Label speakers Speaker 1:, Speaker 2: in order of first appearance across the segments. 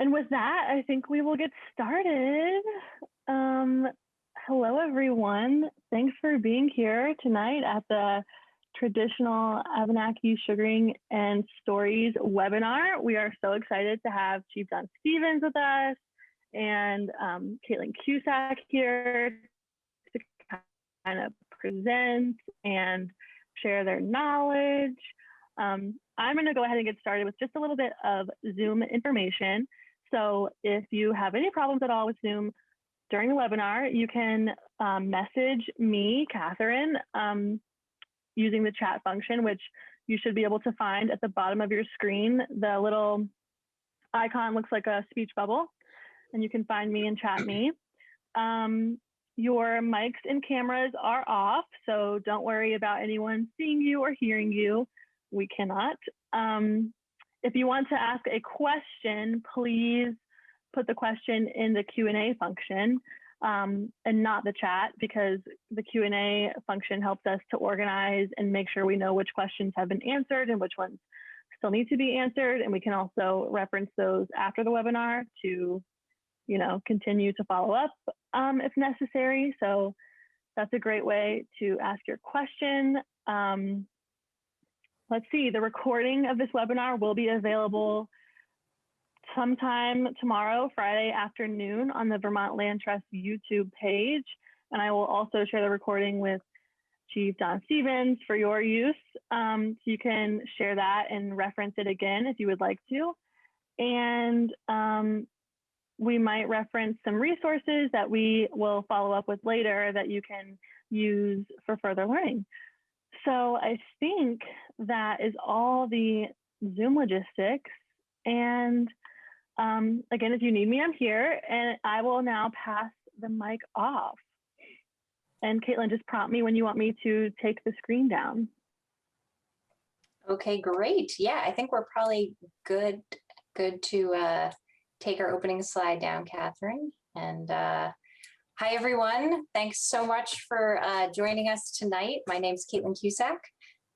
Speaker 1: And with that, I think we will get started. Hello, everyone. Thanks for being here tonight at the traditional Abenaki Sugaring and Stories webinar. We are so excited to have Chief Don Stevens with us and Caitlin Cusack here to kind of present and share their knowledge. I'm going to go ahead and get started with just a little bit of Zoom information. So if you have any problems at all with Zoom during the webinar, you can message me, Catherine, using the chat function, which you should be able to find at the bottom of your screen. The little icon looks like a speech bubble, and you can find me and chat me. Your mics and cameras are off, so don't worry about anyone seeing you or hearing you. We cannot. If you want to ask a question, please put the question in the Q&A function and not the chat, because the Q&A function helps us to organize and make sure we know which questions have been answered and which ones still need to be answered. And we can also reference those after the webinar to, continue to follow up if necessary. So that's a great way to ask your question. Let's see, the recording of this webinar will be available sometime tomorrow, Friday afternoon, on the Vermont Land Trust YouTube page. And I will also share the recording with Chief Don Stevens for your use. So you can share that and reference it again if you would like to. And we might reference some resources that we will follow up with later that you can use for further learning. So I think that is all the Zoom logistics. And again, if you need me, I'm here, and I will now pass the mic off. And Caitlin, just prompt me when you want me to take the screen down.
Speaker 2: Okay, great. Yeah, I think we're probably good to take our opening slide down, Catherine. And hi, everyone. Thanks so much for joining us tonight. My name's Caitlin Cusack.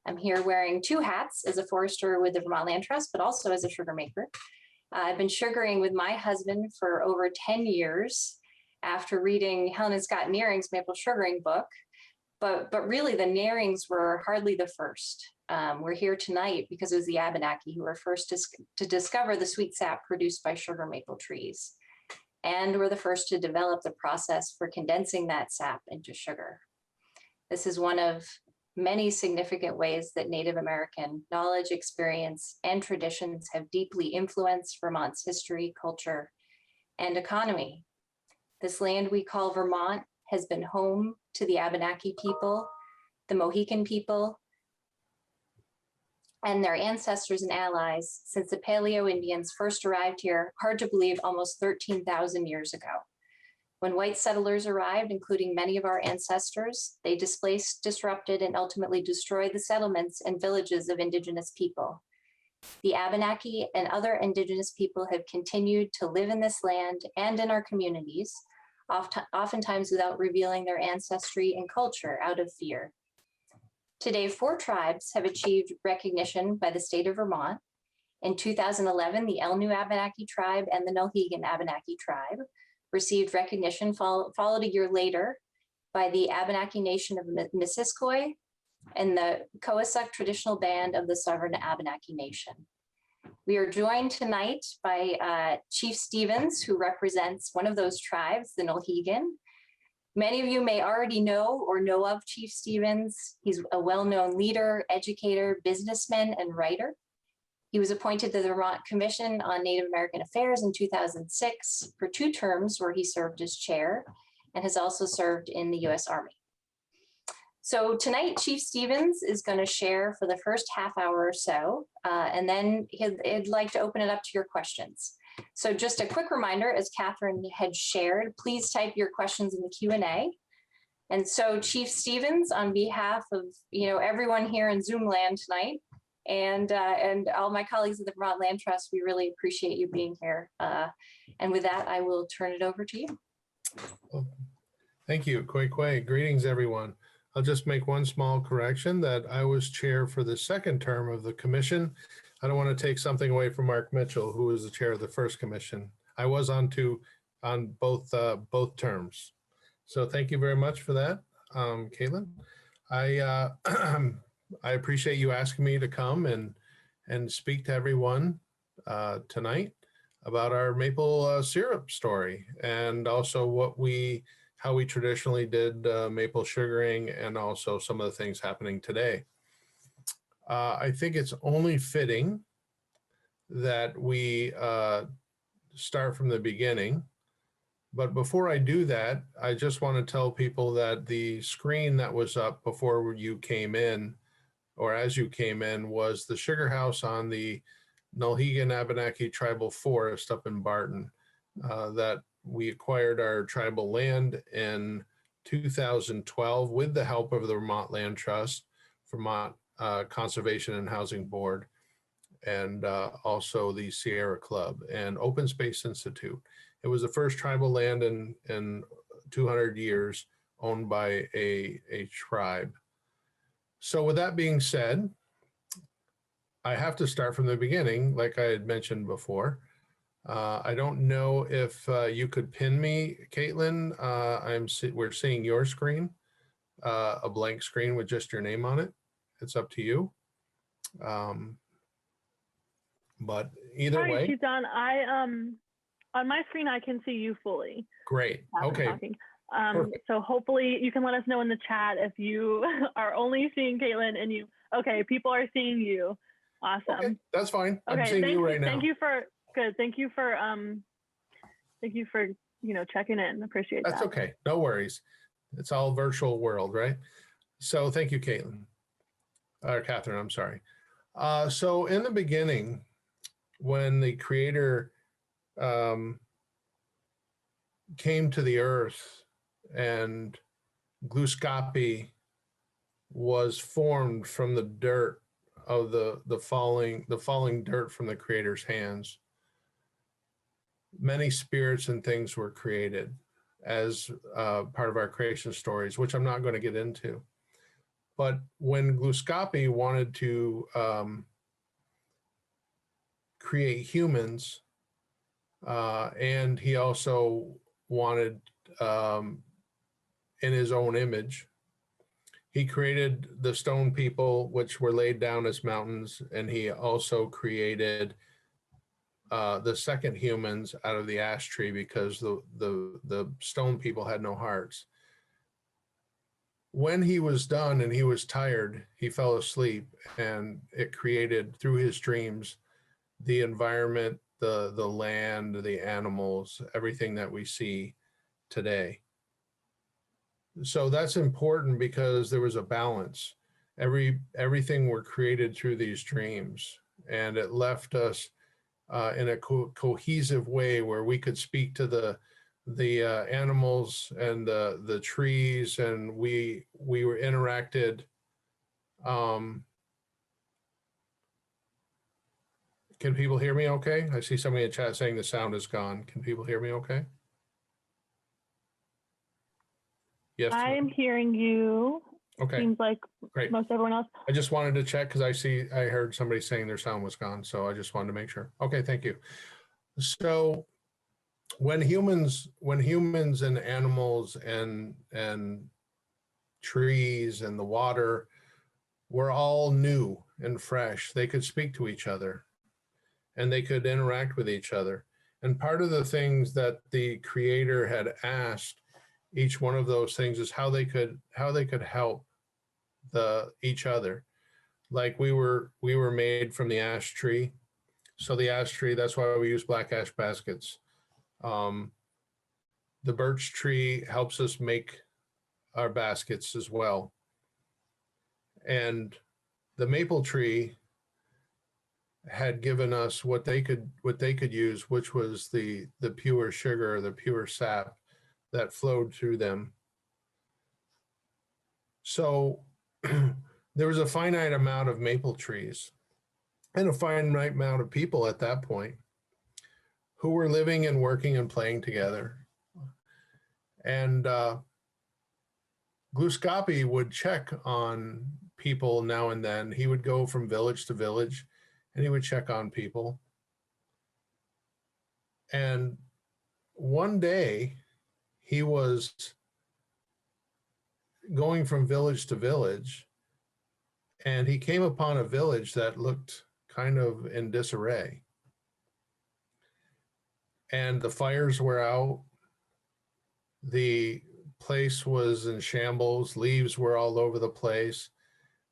Speaker 2: I'm here wearing two hats as a forester with the Vermont Land Trust, but also as a sugar maker. I've been sugaring with my husband for over 10 years after reading Helen and Scott Nearing's maple sugaring book. But really, the Nearings were hardly the first. We're here tonight because it was the Abenaki who were first to discover the sweet sap produced by sugar maple trees, and were the first to develop the process for condensing that sap into sugar. This is one of many significant ways that Native American knowledge, experience, and traditions have deeply influenced Vermont's history, culture, and economy. This land we call Vermont has been home to the Abenaki people, the Mohican people, and their ancestors and allies since the Paleo Indians first arrived here, hard to believe, almost 13,000 years ago. When white settlers arrived, including many of our ancestors, they displaced, disrupted, and ultimately destroyed the settlements and villages of Indigenous people. The Abenaki and other Indigenous people have continued to live in this land and in our communities, oftentimes without revealing their ancestry and culture out of fear. Today, 4 tribes have achieved recognition by the state of Vermont. In 2011, the Elnu Abenaki tribe and the Nulhegan Abenaki tribe received recognition, followed a year later by the Abenaki Nation of Missisquoi and the Coassuck Traditional Band of the Sovereign Abenaki Nation. We are joined tonight by Chief Stevens, who represents one of those tribes, the Nulhegan. Many of you may already know or know of Chief Stevens. He's a well-known leader, educator, businessman, and writer. He was appointed to the Vermont Commission on Native American Affairs in 2006 for 2 terms where he served as chair, and has also served in the U.S. Army. So tonight, Chief Stevens is going to share for the first half hour or so, and then he'd like to open it up to your questions. So just a quick reminder, as Catherine had shared, please type your questions in the Q&A. And so Chief Stevens, on behalf of everyone here in Zoom land tonight, and all my colleagues at the Vermont Land Trust, we really appreciate you being here. And with that, I will turn it over to you.
Speaker 3: Well, thank you, Kwei. Greetings, everyone. I'll just make one small correction that I was chair for the 2nd term of the commission. I don't want to take something away from Mark Mitchell, who was the chair of the 1st commission. I was on both terms. So thank you very much for that, Caitlin. I I appreciate you asking me to come and speak to everyone tonight about our maple syrup story, and also how we traditionally did maple sugaring, and also some of the things happening today. I think it's only fitting that we start from the beginning. But before I do that, I just want to tell people that the screen that was up before you came in, or as you came in, was the sugar house on the Nulhegan Abenaki Tribal Forest up in Barton, that we acquired our tribal land in 2012 with the help of the Vermont Land Trust, Vermont Conservation and Housing Board, and also the Sierra Club and Open Space Institute. It was the first tribal land in 200 years owned by a tribe. So with that being said, I have to start from the beginning, like I had mentioned before. I don't know if you could pin me, Caitlin. We're seeing your screen, a blank screen with just your name on it. It's up to you. But either way.
Speaker 1: Chief Don, on my screen, I can see you fully.
Speaker 3: Great. Okay.
Speaker 1: So hopefully you can let us know in the chat if you are only seeing Caitlin and okay, people are seeing you. Awesome.
Speaker 3: Okay, that's fine.
Speaker 1: Okay,
Speaker 3: I'm seeing you right now.
Speaker 1: Thank you for checking in. Appreciate that.
Speaker 3: That's okay. No worries. It's all virtual world, right? So thank you, Caitlin. Catherine, I'm sorry. So in the beginning, when the creator came to the earth and Gluskapi was formed from the dirt of the falling dirt from the creator's hands, many spirits and things were created as part of our creation stories, which I'm not going to get into. But when Gluskapi wanted to create humans, and he also wanted in his own image, he created the stone people, which were laid down as mountains, and he also created the second humans out of the ash tree, because the stone people had no hearts. When he was done and he was tired, he fell asleep, and it created, through his dreams, the environment, the land, the animals, everything that we see today. So that's important because there was a balance. Everything were created through these dreams, and it left us in a cohesive way where we could speak to the animals and the trees, and we were interacted. Can people hear me okay? I see somebody in chat saying the sound is gone. Can people hear me okay? Yes.
Speaker 1: I'm hearing you.
Speaker 3: Okay.
Speaker 1: Seems like
Speaker 3: great.
Speaker 1: Most everyone else.
Speaker 3: I just wanted to check because I heard somebody saying their sound was gone. So I just wanted to make sure. Okay, thank you. So when humans and animals and trees and the water were all new and fresh, they could speak to each other and they could interact with each other. And part of the things that the creator had asked each one of those things is how they could help each other. Like we were made from the ash tree. So the ash tree, that's why we use black ash baskets. The birch tree helps us make our baskets as well. And the maple tree had given us what they could use, which was the pure sugar, the pure sap that flowed through them. So there was a finite amount of maple trees and a finite amount of people at that point who were living and working and playing together. And Gluskapi would check on people now and then. He would go from village to village and he would check on people. And one day he was going from village to village, and he came upon a village that looked kind of in disarray. And the fires were out. The place was in shambles. Leaves were all over the place.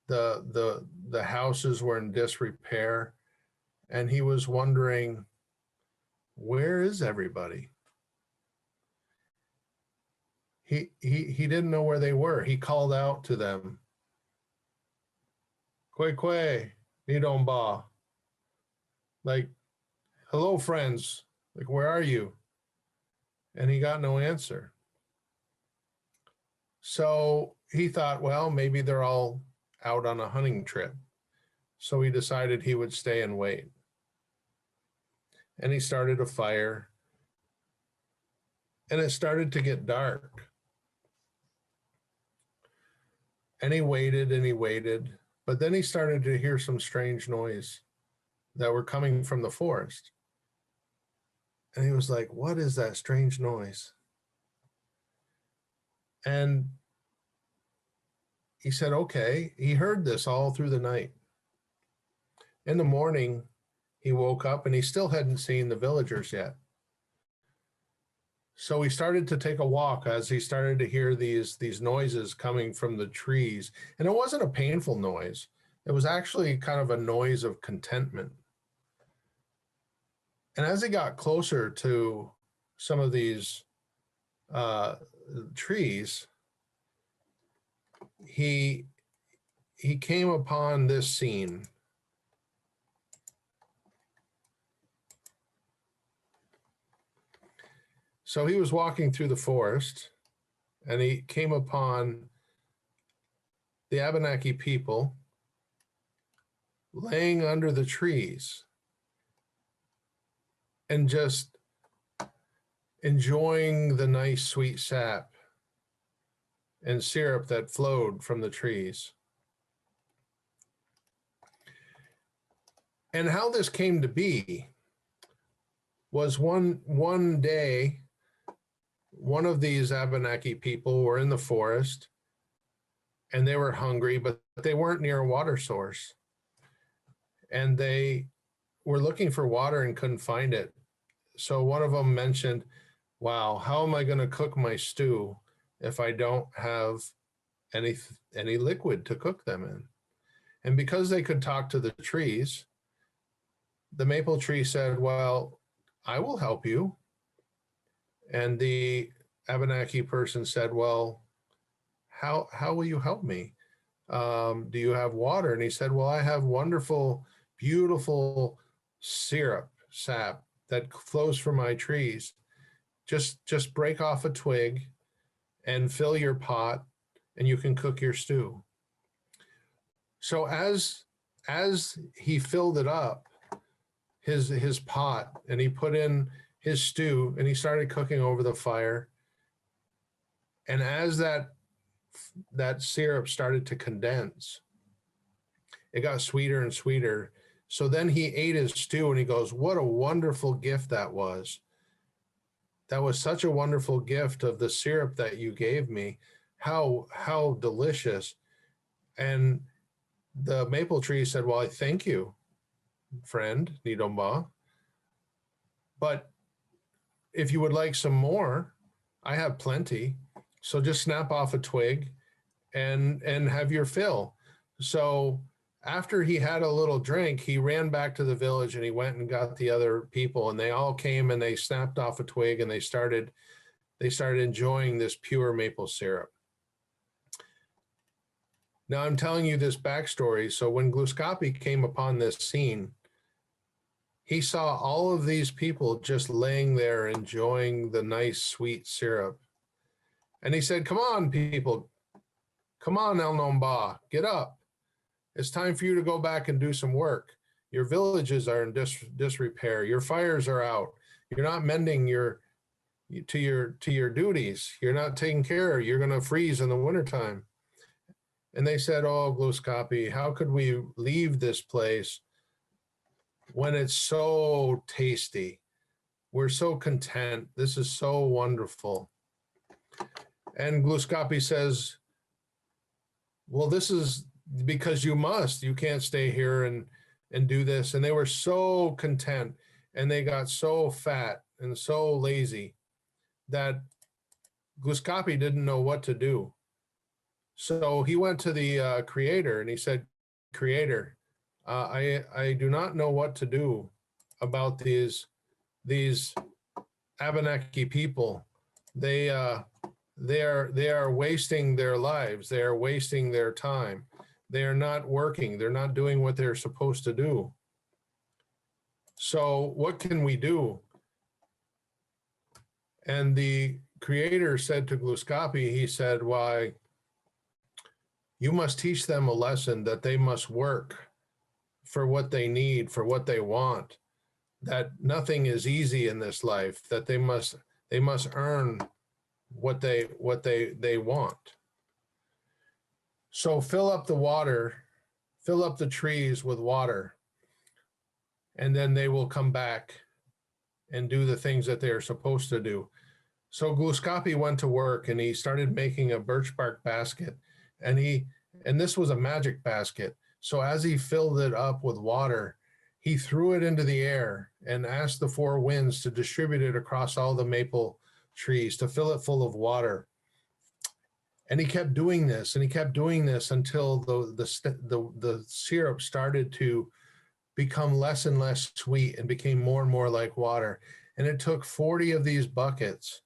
Speaker 3: The houses were in disrepair. And he was wondering, where is everybody? He didn't know where they were. He called out to them, "Kwe kwe, nidonba." Like, "Hello, friends. Like, where are you?" And he got no answer. So he thought, well, maybe they're all out on a hunting trip. So he decided he would stay and wait. And he started a fire. And it started to get dark. And he waited and he waited. But then he started to hear some strange noise that were coming from the forest. And he was like, what is that strange noise? And he said, okay, he heard this all through the night. In the morning, he woke up and he still hadn't seen the villagers yet. So he started to take a walk as he started to hear these noises coming from the trees. And it wasn't a painful noise. It was actually kind of a noise of contentment. And as he got closer to some of these trees, he came upon this scene. So he was walking through the forest and he came upon the Abenaki people laying under the trees and just enjoying the nice sweet sap and syrup that flowed from the trees. And how this came to be was one day, one of these Abenaki people were in the forest and they were hungry, but they weren't near a water source. And they were looking for water and couldn't find it. So one of them mentioned, wow, how am I going to cook my stew if I don't have any liquid to cook them in? And because they could talk to the trees, the maple tree said, well, I will help you. And the Abenaki person said, well, how will you help me? Do you have water? And he said, well, I have wonderful, beautiful syrup, sap that flows from my trees. Just break off a twig and fill your pot and you can cook your stew. So as he filled it up, his pot, and he put in his stew and he started cooking over the fire. And as that syrup started to condense, it got sweeter and sweeter. So then he ate his stew and he goes, what a wonderful gift that was. That was such a wonderful gift of the syrup that you gave me. How delicious. And the maple tree said, well, I thank you, friend, Nidomba. But if you would like some more, I have plenty. So just snap off a twig and have your fill. So after he had a little drink, he ran back to the village and he went and got the other people, and they all came and they snapped off a twig and they started enjoying this pure maple syrup. Now I'm telling you this backstory. So when Gluskapi came upon this scene, he saw all of these people just laying there enjoying the nice sweet syrup. And he said, come on, people. Come on, El Nomba, get up. It's time for you to go back and do some work. Your villages are in disrepair. Your fires are out. You're not mending to your duties. You're not taking care. You're going to freeze in the wintertime. And they said, oh, Gluskapi, how could we leave this place when it's so tasty? We're so content. This is so wonderful. And Gluskapi says, well, this is because you must. You can't stay here and do this. And they were so content, and they got so fat and so lazy that Gluskapi didn't know what to do. So he went to the creator and he said, Creator, I do not know what to do about these Abenaki people. They are wasting their lives. They are wasting their time. They are not working. They're not doing what they're supposed to do. So what can we do? And the creator said to Gluskapi, he said, why, you must teach them a lesson that they must work for what they need, for what they want, that nothing is easy in this life, that they must earn what they want. So fill up the water, fill up the trees with water, and then they will come back and do the things that they're supposed to do. So Gluskapi went to work and he started making a birch bark basket, and this was a magic basket. So as he filled it up with water, he threw it into the air and asked the four winds to distribute it across all the maple trees, to fill it full of water. And he kept doing this, and he kept doing this until the syrup started to become less and less sweet and became more and more like water. And it took 40 of these buckets,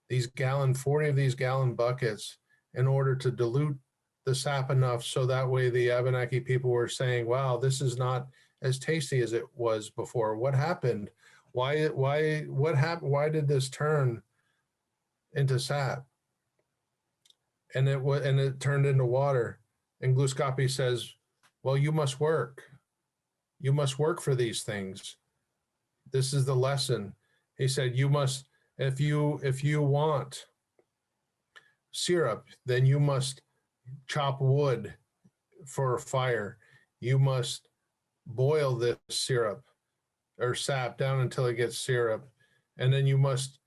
Speaker 3: 40 of these gallon buckets, in order to dilute the sap enough so that way the Abenaki people were saying, wow, this is not as tasty as it was before. What happened? What happened? Why did this turn into sap? And it turned into water. And Gluskapi says, well, you must work. You must work for these things. This is the lesson. He said, you must, if you want syrup, then you must chop wood for a fire. You must boil this syrup or sap down until it gets syrup. And then you must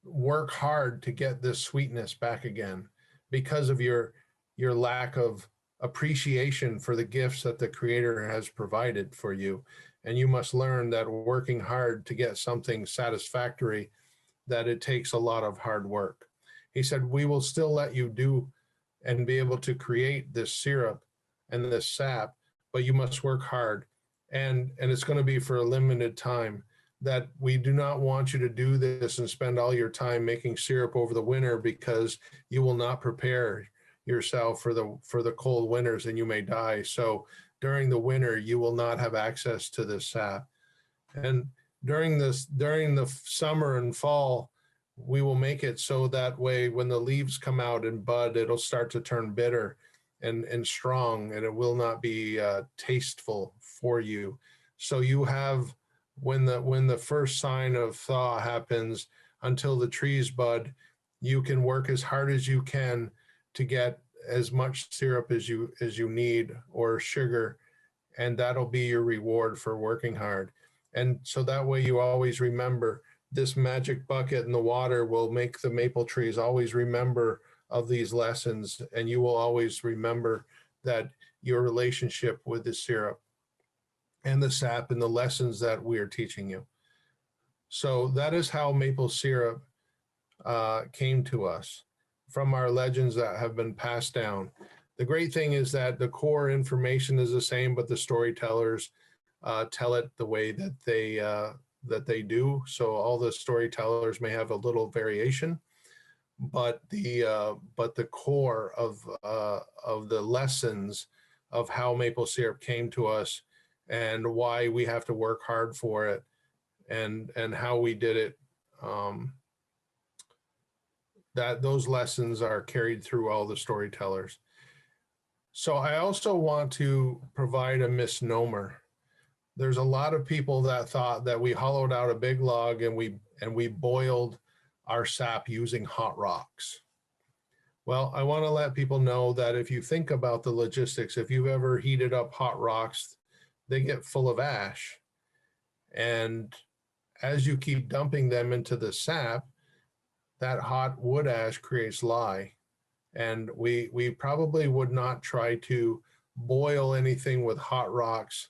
Speaker 3: work hard to get this sweetness back again because of your lack of appreciation for the gifts that the Creator has provided for you. And you must learn that working hard to get something satisfactory, that it takes a lot of hard work. He said, we will still let you do and be able to create this syrup and this sap, but you must work hard. And it's going to be for a limited time. That we do not want you to do this and spend all your time making syrup over the winter, because you will not prepare yourself for the cold winters and you may die. So during the winter, you will not have access to this sap. And during the summer and fall, we will make it so that way when the leaves come out and bud, it'll start to turn bitter and strong, and it will not be tasteful for you. So you have, when the first sign of thaw happens until the trees bud, you can work as hard as you can to get as much syrup as you need, or sugar, and that'll be your reward for working hard. And so that way you always remember this magic bucket, and the water will make the maple trees always remember of these lessons, and you will always remember that your relationship with the syrup and the sap and the lessons that we are teaching you. So that is how maple syrup came to us from our legends that have been passed down. The great thing is that the core information is the same, but the storytellers tell it the way that they do. So all the storytellers may have a little variation, but the core of the lessons of how maple syrup came to us and why we have to work hard for it, and how we did it, that those lessons are carried through all the storytellers. So I also want to provide a misnomer. There's a lot of people that thought that we hollowed out a big log and we boiled our sap using hot rocks. Well, I want to let people know that if you think about the logistics, if you've ever heated up hot rocks, they get full of ash. And as you keep dumping them into the sap, that hot wood ash creates lye. And we probably would not try to boil anything with hot rocks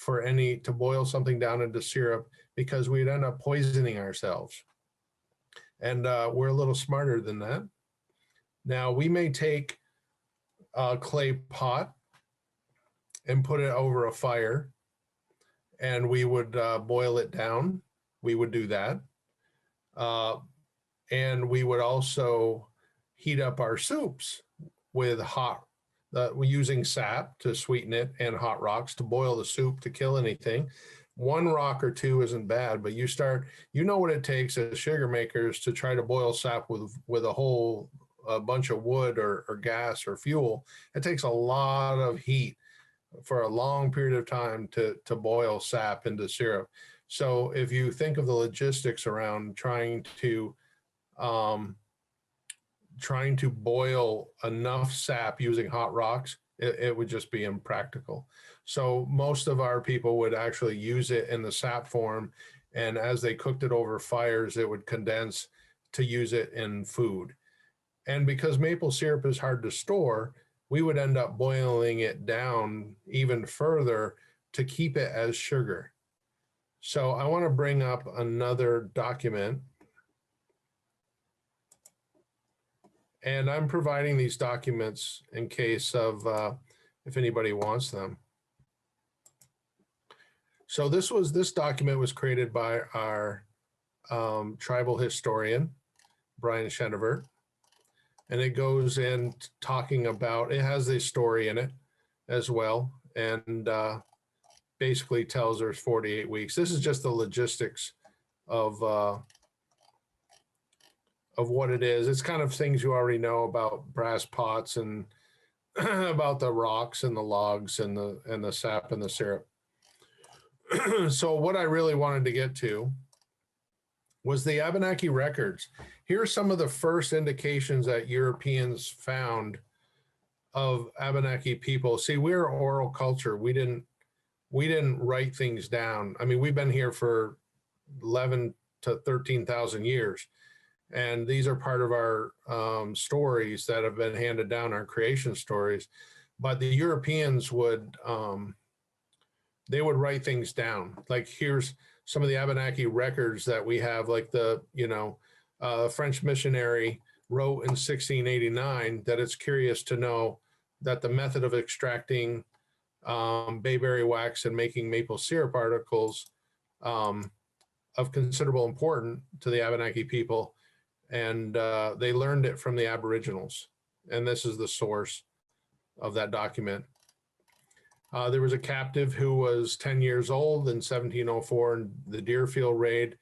Speaker 3: to boil something down into syrup, because we'd end up poisoning ourselves. And we're a little smarter than that. Now, we may take a clay pot and put it over a fire, and we would boil it down. We would do that. And we would also heat up our soups with we're using sap to sweeten it and hot rocks to boil the soup to kill anything. One rock or two isn't bad, but you know what it takes as sugar makers to try to boil sap with a bunch of wood or gas or fuel. It takes a lot of heat for a long period of time to boil sap into syrup. So if you think of the logistics around trying to boil enough sap using hot rocks, it would just be impractical. So most of our people would actually use it in the sap form, and as they cooked it over fires, it would condense to use it in food. And because maple syrup is hard to store, we would end up boiling it down even further to keep it as sugar. So I want to bring up another document. And I'm providing these documents in case of if anybody wants them. So this document was created by our tribal historian, Brian Chenevert. And it goes in talking about, it has a story in it as well. And basically tells there's 48 weeks. This is just the logistics of what it is. It's kind of things you already know about brass pots and about the rocks and the logs and the sap and the syrup. So what I really wanted to get to was the Abenaki records. Here are some of the first indications that Europeans found of Abenaki people. See, we're an oral culture. We didn't write things down. I mean, we've been here for 11 to 13,000 years. And these are part of our stories that have been handed down, our creation stories. But the Europeans they would write things down. Like here's some of the Abenaki records that we have, like the French missionary wrote in 1689 that it's curious to know that the method of extracting bayberry wax and making maple syrup articles of considerable importance to the Abenaki people. And they learned it from the Aboriginals. And this is the source of that document. There was a captive who was 10 years old in 1704 in the Deerfield raid,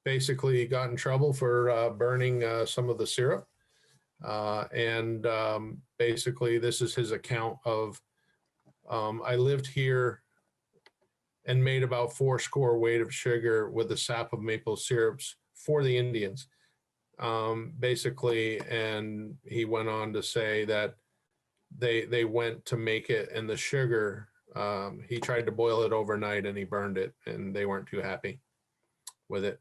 Speaker 3: basically got in trouble for burning some of the syrup. And basically this is his account of, I lived here and made about 4 weight of sugar with the sap of maple syrups for the Indians. Basically, and he went on to say that they went to make it, and the sugar, he tried to boil it overnight and he burned it, and they weren't too happy with it.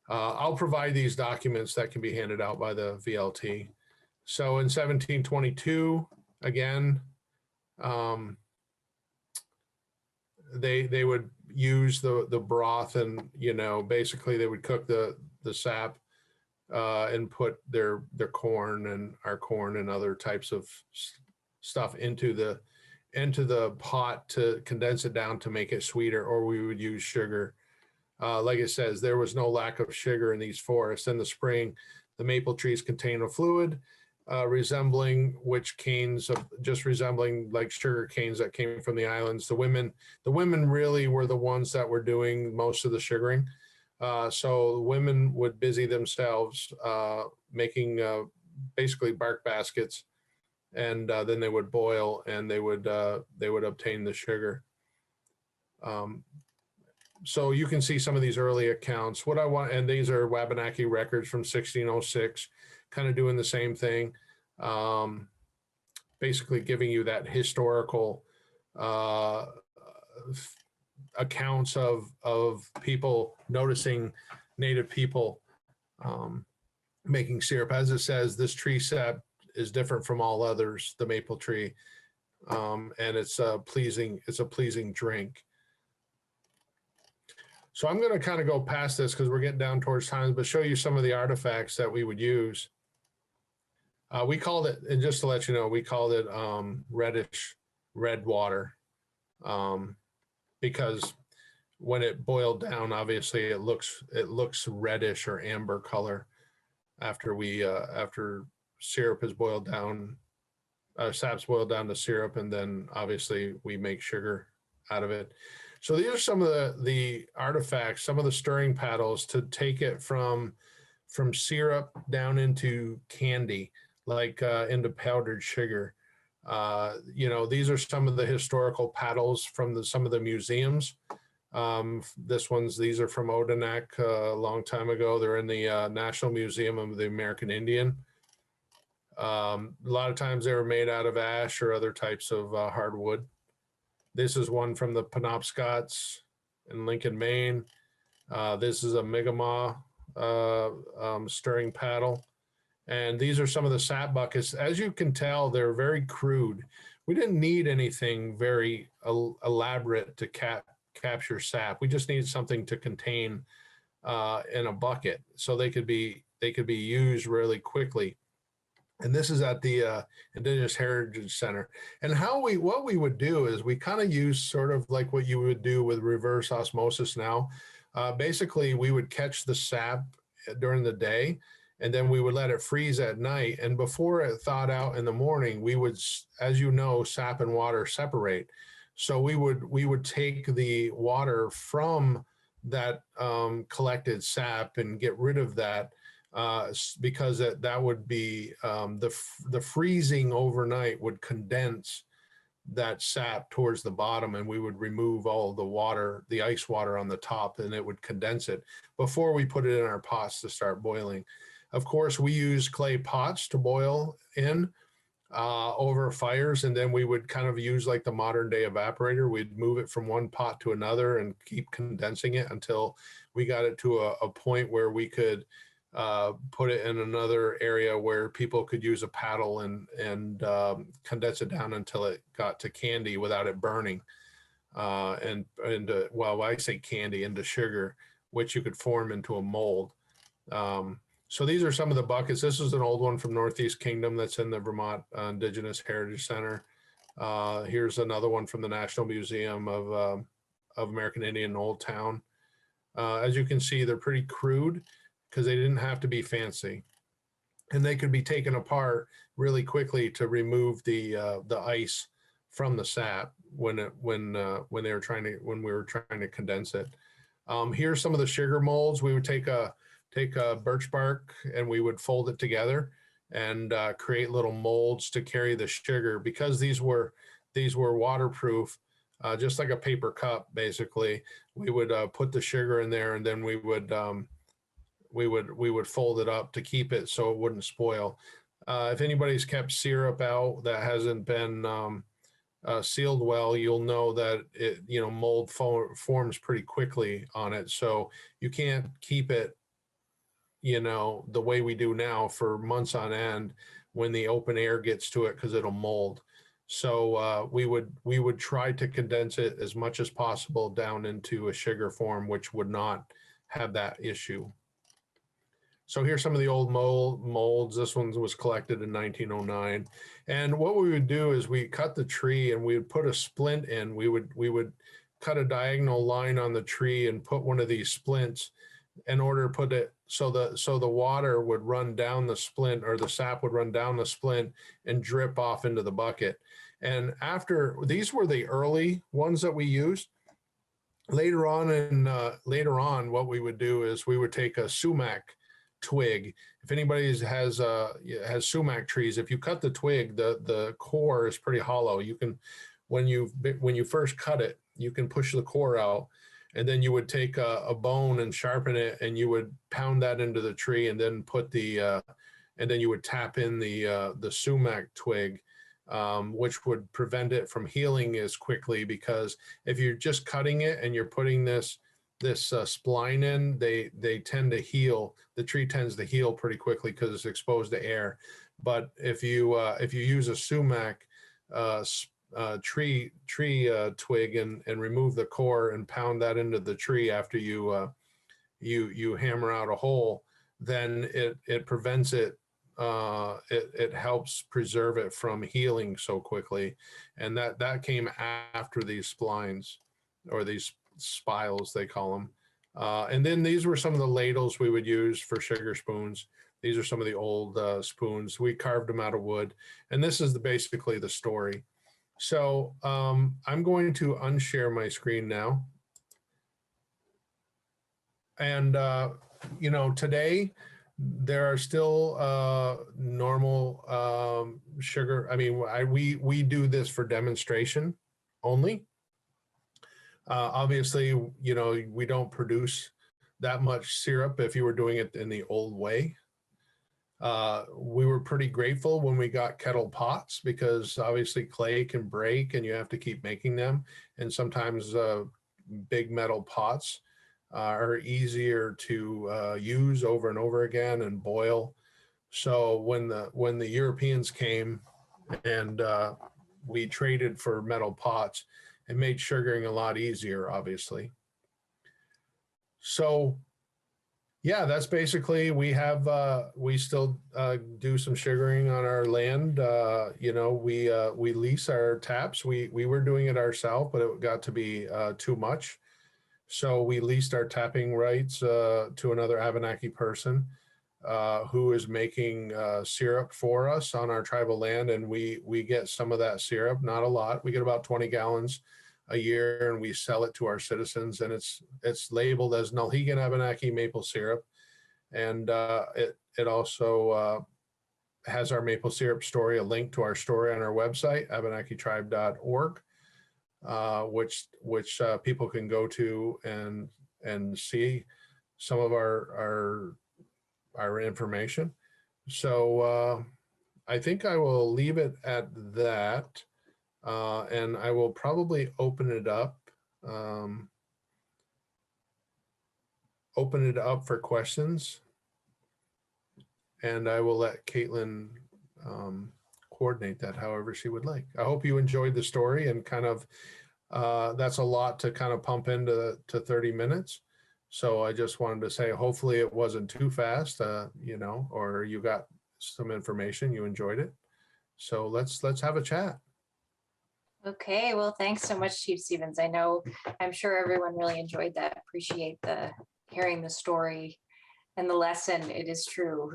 Speaker 3: I'll provide these documents that can be handed out by the VLT. So in 1722, again, they would use the broth, and basically they would cook the sap and put their corn and our corn and other types of stuff into the pot to condense it down to make it sweeter, or we would use sugar. Like it says, there was no lack of sugar in these forests. In the spring, the maple trees contain a fluid resembling like sugar canes that came from the islands. The women really were the ones that were doing most of the sugaring. So women would busy themselves making basically bark baskets, and then they would boil, and they would obtain the sugar. So you can see some of these early accounts. And these are Abenaki records from 1606, kind of doing the same thing, basically giving you that historical accounts of people noticing native people making syrup. As it says, this tree sap is different from all others, the maple tree, and it's a pleasing drink. So I'm going to kind of go past this because we're getting down towards time, but show you some of the artifacts that we would use. We called it, and just to let you know, we called it red water, because when it boiled down, obviously it looks reddish or amber color after syrup is boiled down, sap's boiled down to syrup, and then obviously we make sugar out of it. So these are some of the artifacts, some of the stirring paddles to take it from syrup down into candy, like into powdered sugar. These are some of the historical paddles from some of the museums. These are from Odanak a long time ago. They're in the National Museum of the American Indian. A lot of times they were made out of ash or other types of hardwood. This is one from the Penobscots in Lincoln, Maine. This is a Mi'kmaq stirring paddle. And these are some of the sap buckets. As you can tell, they're very crude. We didn't need anything very elaborate to capture sap. We just needed something to contain in a bucket so they could be used really quickly. And this is at the Indigenous Heritage Center. And what we would do is we kind of use sort of like what you would do with reverse osmosis now. Basically, we would catch the sap during the day, and then we would let it freeze at night. And before it thawed out in the morning, we would, as you know, sap and water separate. So we would take the water from that collected sap and get rid of that, because that would be the freezing overnight would condense that sap towards the bottom, and we would remove all the water, the ice water on the top, and it would condense it before we put it in our pots to start boiling. Of course, we use clay pots to boil in over fires, and then we would kind of use like the modern day evaporator. We'd move it from one pot to another and keep condensing it until we got it to a point where we could put it in another area where people could use a paddle and condense it down until it got to candy without it burning. Well, I say candy, into sugar, which you could form into a mold. So these are some of the buckets. This is an old one from Northeast Kingdom that's in the Vermont Indigenous Heritage Center. Here's another one from the National Museum of American Indian Old Town. As you can see, they're pretty crude because they didn't have to be fancy, and they could be taken apart really quickly to remove the ice from the sap when we were trying to condense it. Here's some of the sugar molds. We would take a birch bark and we would fold it together and create little molds to carry the sugar, because these were waterproof, just like a paper cup. Basically, we would put the sugar in there, and then we would fold it up to keep it so it wouldn't spoil. If anybody's kept syrup out that hasn't been sealed well, you'll know that mold forms pretty quickly on it. So you can't keep it the way we do now for months on end when the open air gets to it, because it'll mold. So we would try to condense it as much as possible down into a sugar form, which would not have that issue. So here's some of the old molds. This one was collected in 1909. And what we would do is we cut the tree and we would put a splint in. We would cut a diagonal line on the tree and put one of these splints in order to put it so the water would run down the splint, or the sap would run down the splint and drip off into the bucket. And after, these were the early ones that we used. Later on, what we would do is we would take a sumac twig. If anybody has sumac trees, if you cut the twig, the core is pretty hollow. You can, when you first cut it, you can push the core out, and then you would take a bone and sharpen it, and you would pound that into the tree, and then put and then you would tap in the sumac twig which would prevent it from healing as quickly, because if you're just cutting it and you're putting this spline in, they tend to heal. The tree tends to heal pretty quickly because it's exposed to air. But if you use a sumac tree twig and remove the core and pound that into the tree after you hammer out a hole, then it prevents it. It helps preserve it from healing so quickly, and that came after these splines, or these spiles they call them. And then these were some of the ladles we would use for sugar spoons. These are some of the old spoons. We carved them out of wood, and this is basically the story. So I'm going to unshare my screen now. And, today there are still normal sugar. I mean, we do this for demonstration only. Obviously, we don't produce that much syrup if you were doing it in the old way. We were pretty grateful when we got kettle pots, because obviously clay can break and you have to keep making them. And sometimes big metal pots are easier to use over and over again and boil. So when the Europeans came and we traded for metal pots, it made sugaring a lot easier, obviously. So yeah, that's basically, we still do some sugaring on our land. We lease our taps. We were doing it ourselves, but it got to be too much. So we leased our tapping rights to another Abenaki person who is making syrup for us on our tribal land. And we get some of that syrup, not a lot. We get about 20 gallons a year, and we sell it to our citizens. And it's labeled as Nulhegan Abenaki maple syrup. And it also has our maple syrup story, a link to our story on our website, abenakitribe.org. Which people can go to and see some of our information. So I think I will leave it at that, and I will probably open it up for questions, and I will let Caitlin coordinate that however she would like. I hope you enjoyed the story, and kind of that's a lot to kind of pump into 30 minutes. So I just wanted to say, hopefully it wasn't too fast, or you got some information, you enjoyed it. So let's have a chat.
Speaker 2: Okay, well, thanks so much, Chief Stevens. I'm sure everyone really enjoyed that. Appreciate hearing the story and the lesson. It is true.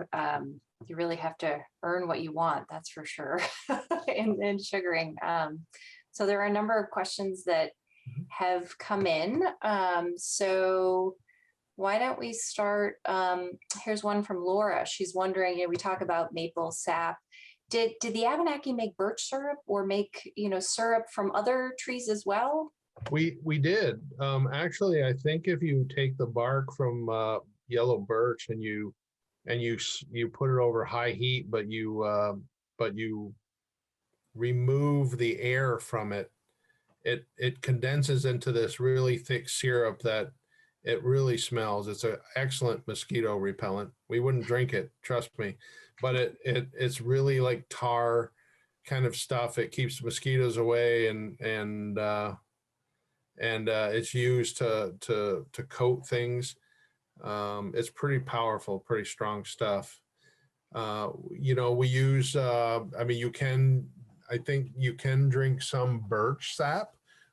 Speaker 2: You really have to earn what you want, that's for sure, in sugaring. So there are a number of questions that have come in. So why don't we start? Here's one from Laura. She's wondering, we talk about maple sap. Did the Abenaki make birch syrup, or make syrup from other trees as well?
Speaker 3: We did. Actually, I think if you take the bark from yellow birch and you put it over high heat, but you remove the air from it, it condenses into this really thick syrup that it really smells. It's an excellent mosquito repellent. We wouldn't drink it, trust me, but it's really like tar kind of stuff. It keeps mosquitoes away, and it's used to coat things. It's pretty powerful, pretty strong stuff. We use, I think you can drink some birch sap.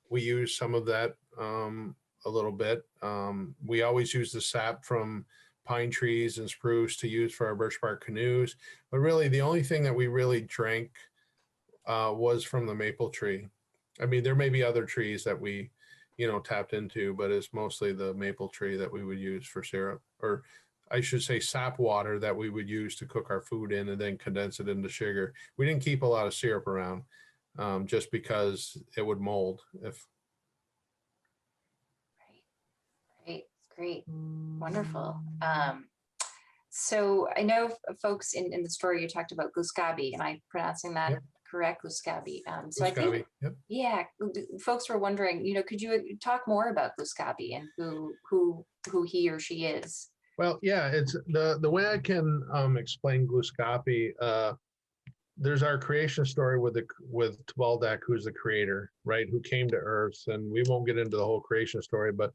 Speaker 3: We use some of that a little bit. We always use the sap from pine trees and spruce to use for our birch bark canoes. But really, the only thing that we really drank was from the maple tree. I mean, there may be other trees that we, tapped into, but it's mostly the maple tree that we would use for syrup, or I should say sap water that we would use to cook our food in and then condense it into sugar. We didn't keep a lot of syrup around just because it would mold.
Speaker 2: Great, wonderful. So I know folks in the story, you talked about Gluskapi. Am I pronouncing that correct, Gluskapi. So I think,
Speaker 3: Gluskapi, yep.
Speaker 2: yeah, folks were wondering, could you talk more about Gluskapi and who he or she is?
Speaker 3: Well, yeah, it's the way I can explain Gluskapi. There's our creation story with Tbaldak, who's the creator, right? Who came to Earth, and we won't get into the whole creation story, but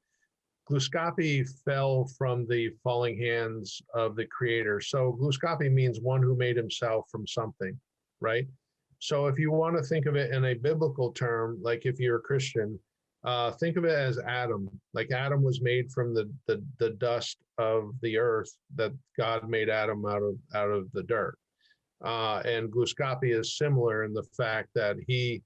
Speaker 3: Gluskapi fell from the falling hands of the creator. So Gluskapi means one who made himself from something, right? So if you want to think of it in a biblical term, like if you're a Christian, think of it as Adam. Like Adam was made from the dust of the earth that God made Adam out of the dirt. And Gluskapi is similar in the fact that he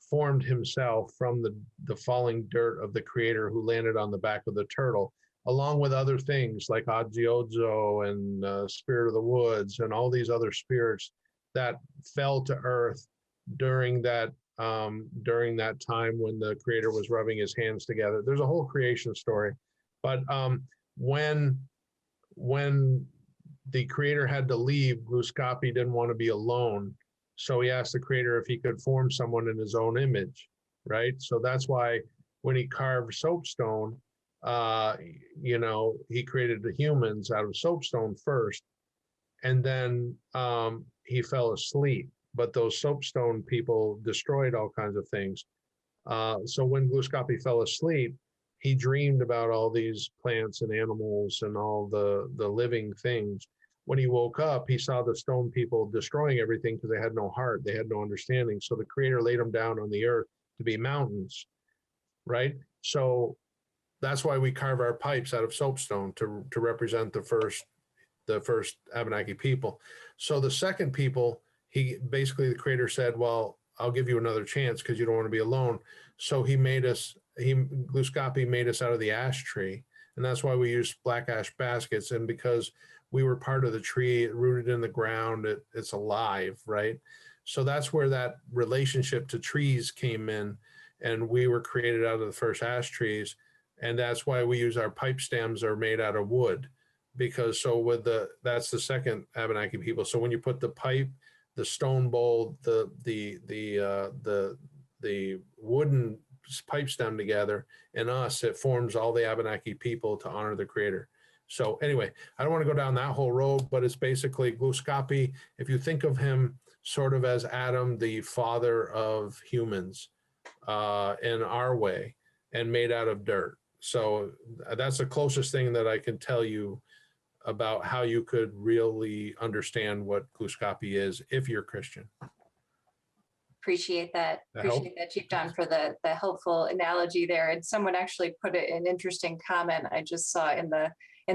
Speaker 3: formed himself from the falling dirt of the creator who landed on the back of the turtle, along with other things like Adziozo and Spirit of the Woods and all these other spirits that fell to earth during that time when the creator was rubbing his hands together. There's a whole creation story, but when the creator had to leave, Gluskapi didn't want to be alone. So he asked the creator if he could form someone in his own image, right? So that's why when he carved soapstone, he created the humans out of soapstone first, and then he fell asleep. But those soapstone people destroyed all kinds of things. So when Gluskapi fell asleep, he dreamed about all these plants and animals and all the living things. When he woke up, he saw the stone people destroying everything because they had no heart, they had no understanding. So the creator laid them down on the earth to be mountains, right? So that's why we carve our pipes out of soapstone to represent the first Abenaki people. So the second people, the creator said, well, I'll give you another chance because you don't want to be alone. So Gluskapi made us out of the ash tree. And that's why we use black ash baskets. And because we were part of the tree, rooted in the ground, it's alive, right? So that's where that relationship to trees came in. And we were created out of the first ash trees. And that's why we use our pipe stems are made out of wood. Because that's the second Abenaki people. So when you put the pipe, the stone bowl, the wooden pipe stem together, and us, it forms all the Abenaki people to honor the creator. So anyway, I don't want to go down that whole road, but it's basically Gluskapi. If you think of him sort of as Adam, the father of humans in our way, and made out of dirt. So that's the closest thing that I can tell you about how you could really understand what Gluskapi is if you're Christian.
Speaker 2: Appreciate that. Appreciate that, Chief Don, for the helpful analogy there. And someone actually put an interesting comment I just saw in the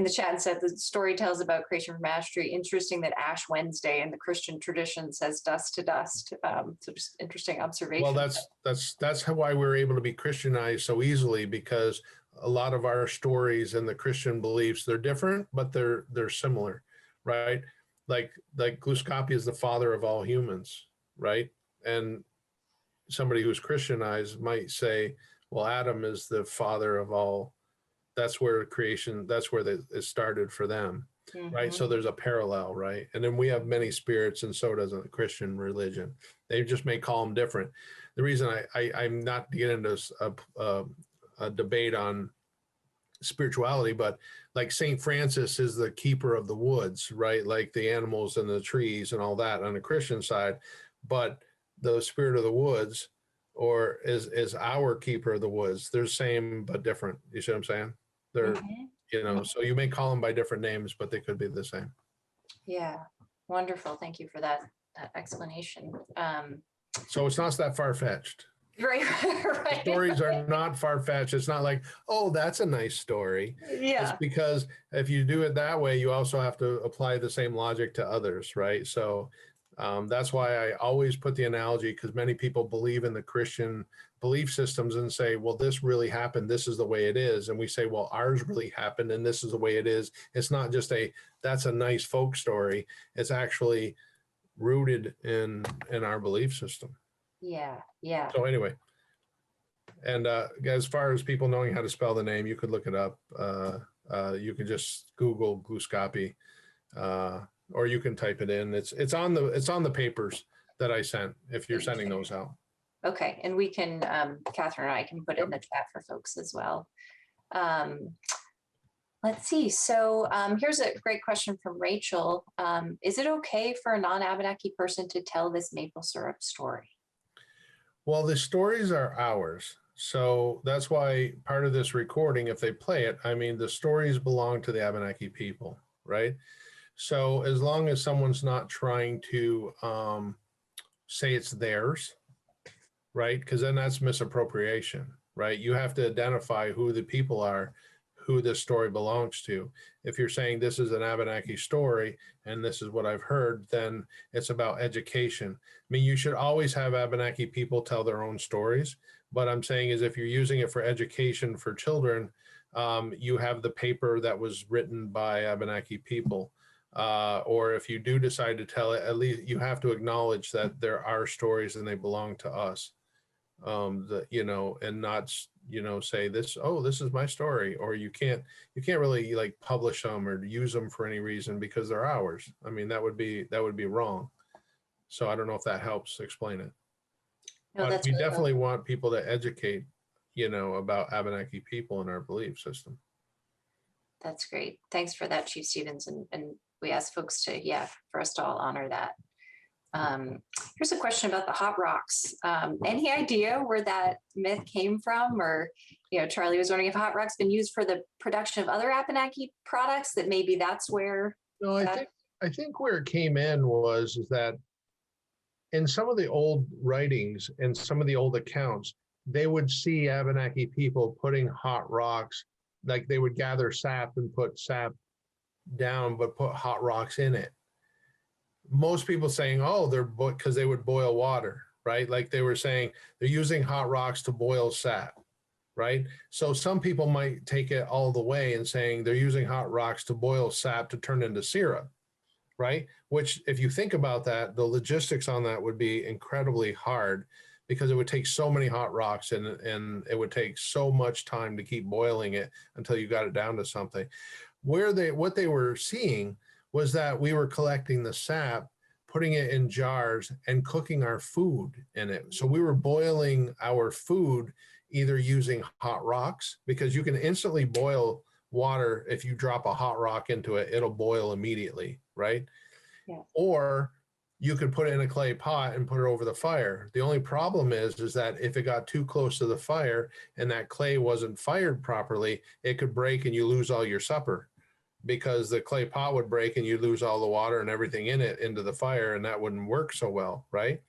Speaker 2: chat and said the story tells about creation from ash tree. Interesting that Ash Wednesday in the Christian tradition says dust to dust. So just interesting observation.
Speaker 3: Well, that's why we're able to be Christianized so easily, because a lot of our stories and the Christian beliefs, they're different, but they're similar, right? Like Gluskapi is the father of all humans, right? And somebody who's Christianized might say, well, Adam is the father of all. That's where it started for them, right? So there's a parallel, right? And then we have many spirits, and so does a Christian religion. They just may call them different. The reason I'm not to get into a debate on spirituality, but like Saint Francis is the keeper of the woods, right? Like the animals and the trees and all that on the Christian side, but the spirit of the woods is our keeper of the woods. They're the same but different. You see what I'm saying? They're so you may call them by different names, but they could be the same.
Speaker 2: Yeah, wonderful. Thank you for that explanation.
Speaker 3: So it's not that far-fetched.
Speaker 2: Right.
Speaker 3: The stories are not far-fetched. It's not like, oh, that's a nice story.
Speaker 2: Yeah.
Speaker 3: It's because if you do it that way, you also have to apply the same logic to others, right? So that's why I always put the analogy, because many people believe in the Christian belief systems and say, well, this really happened. This is the way it is. And we say, well, ours really happened and this is the way it is. It's not just that's a nice folk story. It's actually rooted in our belief system.
Speaker 2: Yeah. Yeah.
Speaker 3: So anyway, and as far as people knowing how to spell the name, you could look it up. You can just Google Gluskapi, or you can type it in. It's on the papers. that I sent, if you're sending those out.
Speaker 2: Okay, and we can, Catherine and I can put it in the chat for folks as well. Let's see. So here's a great question from Rachel. Is it okay for a non-Abenaki person to tell this maple syrup story?
Speaker 3: Well, the stories are ours. So that's why part of this recording, if they play it, I mean, the stories belong to the Abenaki people, right? So as long as someone's not trying to say it's theirs, right? Because then that's misappropriation, right? You have to identify who the people are, who this story belongs to. If you're saying this is an Abenaki story and this is what I've heard, then it's about education. I mean, you should always have Abenaki people tell their own stories. But I'm saying is if you're using it for education for children, you have the paper that was written by Abenaki people. Or if you do decide to tell it, at least you have to acknowledge that there are stories and they belong to us. And not, say this, oh, this is my story, or you can't really like publish them or use them for any reason because they're ours. I mean, that would be wrong. So I don't know if that helps explain it.
Speaker 2: No,
Speaker 3: but
Speaker 2: that's
Speaker 3: we
Speaker 2: really
Speaker 3: definitely want people to educate, about Abenaki people and our belief system.
Speaker 2: That's great. Thanks for that, Chief Stevens. And we ask folks to, for us to all honor that. Here's a question about the hot rocks. Any idea where that myth came from? Or, Charlie was wondering if hot rocks been used for the production of other Abenaki products, that maybe that's where.
Speaker 3: No, I think where it came in is that in some of the old writings and some of the old accounts, they would see Abenaki people putting hot rocks, like they would gather sap and put sap down, but put hot rocks in it. Most people saying, oh, they're because they would boil water, right? Like they were saying they're using hot rocks to boil sap, right? So some people might take it all the way and saying they're using hot rocks to boil sap to turn into syrup, right? Which, if you think about that, the logistics on that would be incredibly hard because it would take so many hot rocks and it would take so much time to keep boiling it until you got it down to something. What they were seeing was that we were collecting the sap, putting it in jars and cooking our food in it. So we were boiling our food either using hot rocks, because you can instantly boil water. If you drop a hot rock into it, it'll boil immediately, right?
Speaker 2: Yeah.
Speaker 3: Or you could put it in a clay pot and put it over the fire. The only problem is that if it got too close to the fire and that clay wasn't fired properly, it could break and you lose all your supper, because the clay pot would break and you lose all the water and everything in it into the fire, and that wouldn't work so well, right?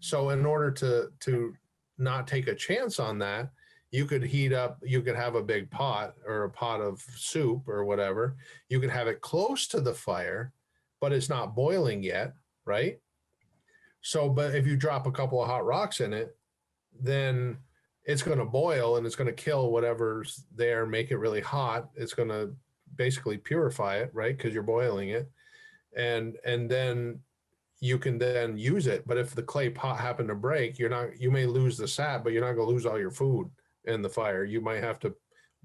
Speaker 3: So in order to not take a chance on that, you could have a big pot or a pot of soup or whatever. You could have it close to the fire, but it's not boiling yet, right? So, but if you drop a couple of hot rocks in it, then it's going to boil and it's going to kill whatever's there, make it really hot. It's going to basically purify it, right? Because you're boiling it. And then you can then use it. But if the clay pot happened to break, you may lose the sap, but you're not going to lose all your food in the fire. You might have to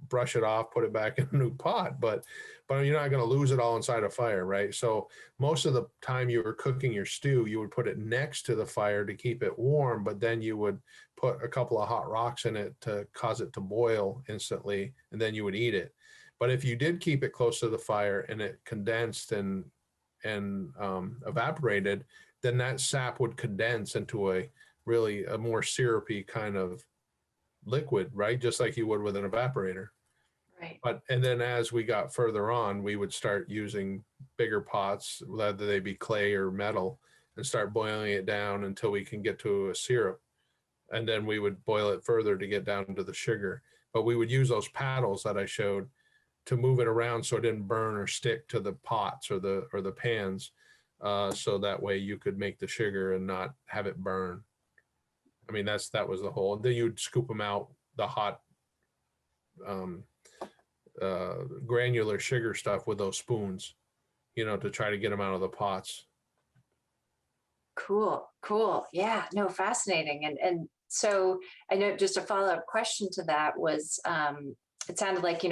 Speaker 3: brush it off, put it back in a new pot, but you're not going to lose it all inside a fire, right? So most of the time you were cooking your stew, you would put it next to the fire to keep it warm, but then you would put a couple of hot rocks in it to cause it to boil instantly, and then you would eat it. But if you did keep it close to the fire and it condensed and evaporated, then that sap would condense into a more syrupy kind of liquid, right? Just like you would with an evaporator.
Speaker 2: Right.
Speaker 3: And then as we got further on, we would start using bigger pots, whether they be clay or metal, and start boiling it down until we can get to a syrup. And then we would boil it further to get down to the sugar. But we would use those paddles that I showed to move it around so it didn't burn or stick to the pots or the pans. So that way you could make the sugar and not have it burn. I mean, that was the whole. Then you'd scoop them out, the hot granular sugar stuff with those spoons, to try to get them out of the pots.
Speaker 2: Cool. Yeah, no, fascinating. And so I know just a follow-up question to that was, it sounded like,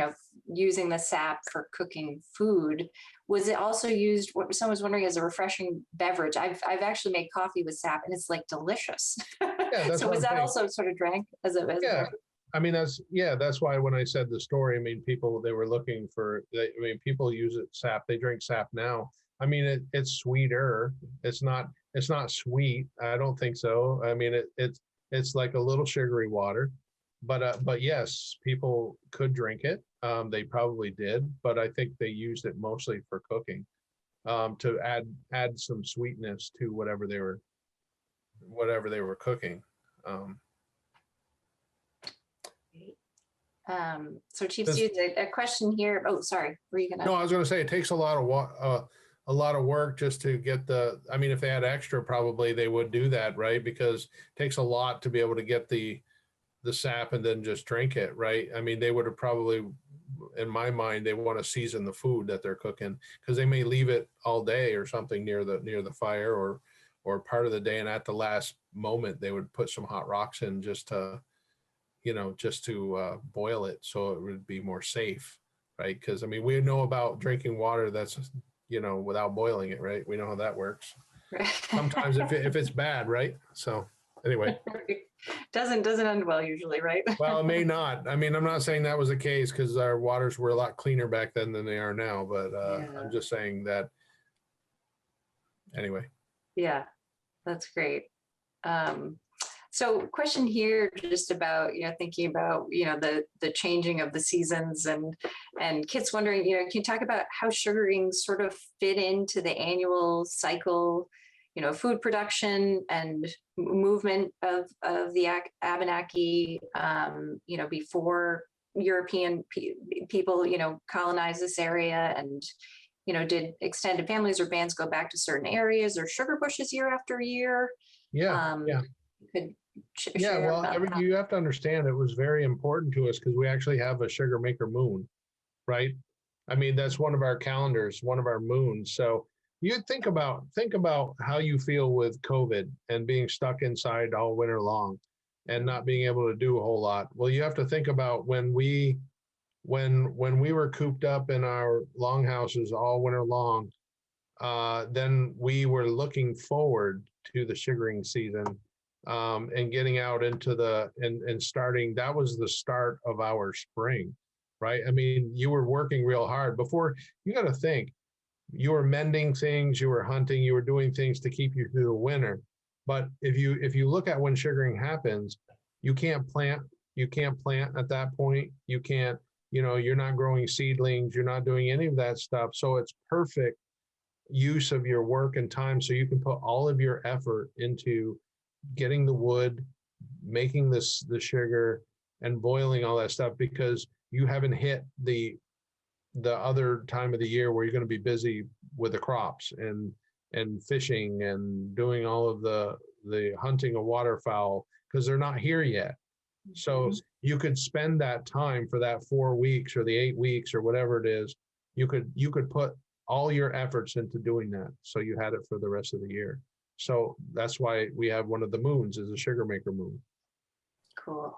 Speaker 2: using the sap for cooking food. was it also used, what someone was wondering, as a refreshing beverage? I've actually made coffee with sap and it's like delicious.
Speaker 3: Yeah, that's
Speaker 2: So
Speaker 3: what
Speaker 2: was
Speaker 3: I'm
Speaker 2: that
Speaker 3: saying.
Speaker 2: also sort of drank as a
Speaker 3: Yeah.
Speaker 2: beverage?
Speaker 3: I mean, that's why when I said the story, I mean, people, they were looking for, I mean, people use it sap, they drink sap now. I mean, it's sweeter. It's not sweet. I don't think so. I mean, it's like a little sugary water, but yes, people could drink it. They probably did, but I think they used it mostly for cooking, to add some sweetness to whatever they were cooking.
Speaker 2: So Chief
Speaker 3: Does-
Speaker 2: Stevens, a question here. Oh, sorry. Were you
Speaker 3: No,
Speaker 2: gonna?
Speaker 3: I was going to say it takes a lot of work just to get I mean, if they had extra, probably they would do that, right? Because it takes a lot to be able to get the sap and then just drink it, right? I mean, they would have probably, in my mind, they want to season the food that they're cooking, because they may leave it all day or something near the fire, or part of the day, and at the last moment they would put some hot rocks in just to boil it so it would be more safe, right? Because I mean, we know about drinking water that's without boiling it, right? We know how that works. Sometimes if it's bad, right? So anyway,
Speaker 2: doesn't end well usually, right?
Speaker 3: well, it may not. I mean, I'm not saying that was the case, because our waters were a lot cleaner back then than they are now, but
Speaker 2: Yeah.
Speaker 3: I'm just saying that anyway.
Speaker 2: Yeah, that's great. So question here just about, thinking about, the changing of the seasons, and kids wondering, can you talk about how sugaring sort of fit into the annual cycle, food production and movement of the Abenaki, before European people, colonized this area, and, did extended families or bands go back to certain areas or sugar bushes year after year?
Speaker 3: Yeah.
Speaker 2: Could
Speaker 3: Yeah,
Speaker 2: share
Speaker 3: well,
Speaker 2: about that.
Speaker 3: you have to understand it was very important to us because we actually have a sugar maker moon, right? I mean, that's one of our calendars, one of our moons. So you think about how you feel with COVID and being stuck inside all winter long and not being able to do a whole lot. Well, you have to think about when we were cooped up in our longhouses all winter long, then we were looking forward to the sugaring season, and getting out into and starting. That was the start of our spring, right? I mean, you were working real hard before. You got to think, you were mending things, you were hunting, you were doing things to keep you through the winter. But if you look at when sugaring happens, you can't plant at that point. You can't, you're not growing seedlings, you're not doing any of that stuff. So it's perfect use of your work and time, so you can put all of your effort into getting the wood, making the sugar, and boiling all that stuff, because you haven't hit the other time of the year where you're going to be busy with the crops and fishing and doing all of the hunting of waterfowl, because they're not here yet. So you could spend that time for that 4 weeks or the 8 weeks or whatever it is. You could put all your efforts into doing that, so you had it for the rest of the year. So that's why we have one of the moons is a sugar maker moon.
Speaker 2: Cool.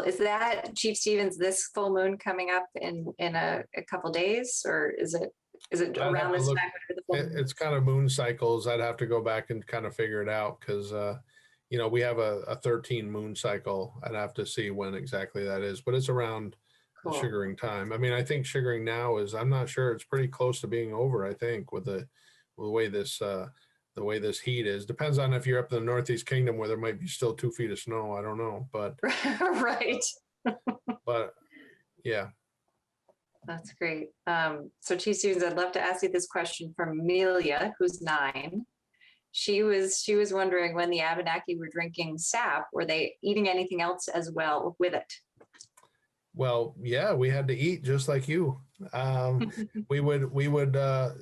Speaker 2: Is that, Chief Stevens, this full moon coming up in a couple days, or is it around this time?
Speaker 3: It's kind of moon cycles. I'd have to go back and kind of figure it out, because we have a 13 moon cycle. I'd have to see when exactly that is, but it's around the sugaring time. I mean, I think sugaring now is, I'm not sure, it's pretty close to being over, I think, with the way this heat is. Depends on if you're up in the Northeast Kingdom, where there might be still 2 feet of snow. I don't know, but
Speaker 2: right.
Speaker 3: But yeah.
Speaker 2: That's great. So Chief Stevens, I'd love to ask you this question from Amelia, who's 9. She was wondering, when the Abenaki were drinking sap, were they eating anything else as well with it?
Speaker 3: Well, yeah, we had to eat just like you. We would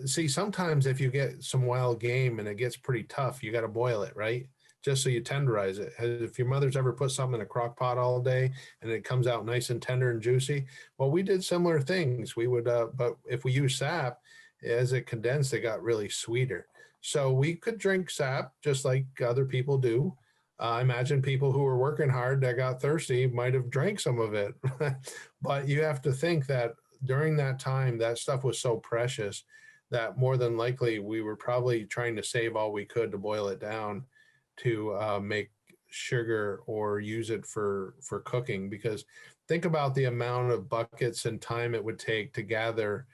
Speaker 3: see, sometimes if you get some wild game and it gets pretty tough, you got to boil it, right? Just so you tenderize it. If your mother's ever put something in a crock pot all day and it comes out nice and tender and juicy, well, we did similar things. We would, but if we use sap, as it condensed, it got really sweeter. So we could drink sap just like other people do. I imagine people who were working hard that got thirsty might have drank some of it. But you have to think that during that time, that stuff was so precious that more than likely we were probably trying to save all we could to boil it down to make sugar or use it for cooking. Because think about the amount of buckets and time it would take to gather.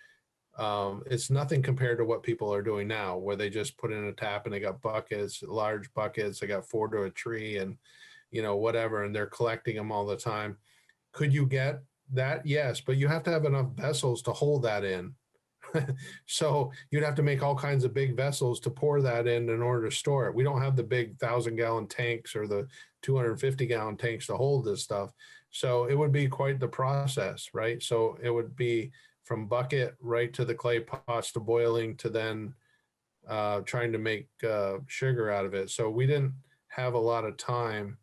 Speaker 3: It's nothing compared to what people are doing now, where they just put in a tap and they got buckets, large buckets. They got 4 to a tree and, you know, whatever, and they're collecting them all the time. Could you get that? Yes, but you have to have enough vessels to hold that in. So you'd have to make all kinds of big vessels to pour that in order to store it. We don't have the big 1,000-gallon tanks or the 250-gallon tanks to hold this stuff. So it would be quite the process, right? So it would be from bucket right to the clay pots to boiling to then trying to make sugar out of it. So we didn't have a lot of time,